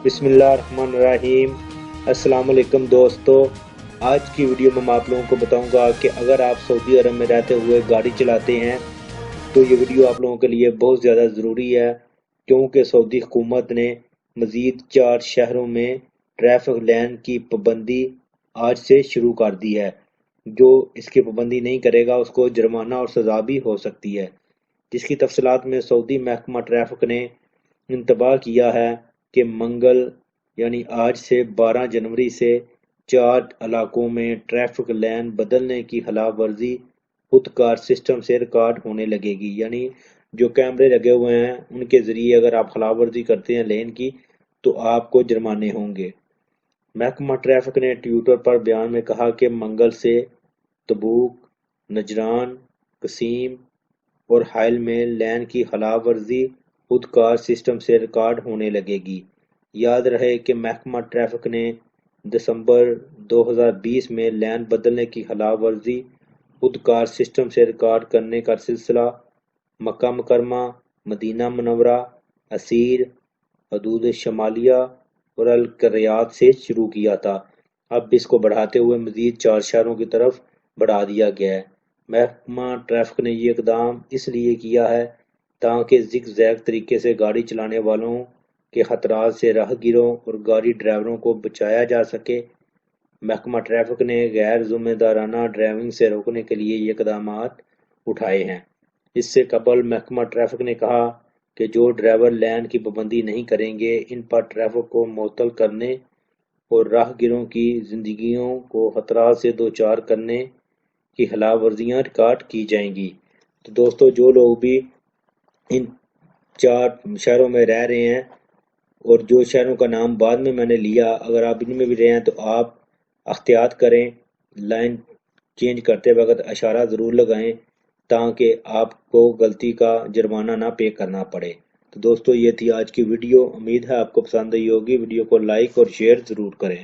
बिस्मिल्लाहिर्रहमानिर्रहीम। अस्सलाम वालेकुम दोस्तों, आज की वीडियो में मैं आप लोगों को बताऊंगा कि अगर आप सऊदी अरब में रहते हुए गाड़ी चलाते हैं तो ये वीडियो आप लोगों के लिए बहुत ज़्यादा ज़रूरी है, क्योंकि सऊदी हुकूमत ने मज़ीद 4 शहरों में ट्रैफिक लैन की पाबंदी आज से शुरू कर दी है। जो इसकी पाबंदी नहीं करेगा उसको जुर्माना और सज़ा भी हो सकती है, जिसकी तफसीलात में सऊदी महकमा ट्रैफिक ने इंतबाह किया है कि मंगल यानी आज से 12 जनवरी से 4 इलाकों में ट्रैफिक लेन बदलने की खिलाफ वर्जी खुदकार सिस्टम से रिकॉर्ड होने लगेगी। यानी जो कैमरे लगे हुए हैं उनके जरिए अगर आप खिलाफ वर्जी करते हैं लेन की तो आपको जुर्माने होंगे। महकमा ट्रैफिक ने ट्विटर पर बयान में कहा कि मंगल से तबूक, नजरान, कसीम और हाइल में लेन की खिलाफ वर्जी खुदकार सिस्टम से रिकॉर्ड होने लगेगी। याद रहे कि महकमा ट्रैफिक ने दिसंबर 2020 में लेन बदलने की खिलाफ वर्जी खुदकार सिस्टम से रिकॉर्ड करने का सिलसिला मक्का मुकरमा, मदीना मुनव्वरा, असीर, हदूद शमालिया और अल करियात से शुरू किया था। अब इसको बढ़ाते हुए मजीद 4 शहरों की तरफ बढ़ा दिया गया है। महकमा ट्रैफिक ने ये इकदाम इसलिए किया है ताकि ज़िग-ज़ैग तरीके से गाड़ी चलाने वालों के खतरात से राहगीरों और गाड़ी ड्राइवरों को बचाया जा सके। महकमा ट्रैफिक ने गैर जिम्मेदाराना ड्राइविंग से रोकने के लिए ये इकदामात उठाए हैं। इससे कबल महकमा ट्रैफिक ने कहा कि जो ड्राइवर लेन की पाबंदी नहीं करेंगे इन पर ट्रैफिक को मुअत्तल करने और राहगीरों की जिंदगियों को खतरात से दो चार करने की खिलाफ वर्जियाँ रिकॉर्ड की जाएंगी। तो दोस्तों, जो लोग भी इन 4 शहरों में रह रहे हैं और जो शहरों का नाम बाद में मैंने लिया, अगर आप इनमें भी रहे हैं तो आप एहतियात करें, लाइन चेंज करते वक्त इशारा ज़रूर लगाएं ताकि आपको गलती का जुर्माना ना पे करना पड़े। तो दोस्तों, ये थी आज की वीडियो। उम्मीद है आपको पसंद आई होगी। वीडियो को लाइक और शेयर ज़रूर करें।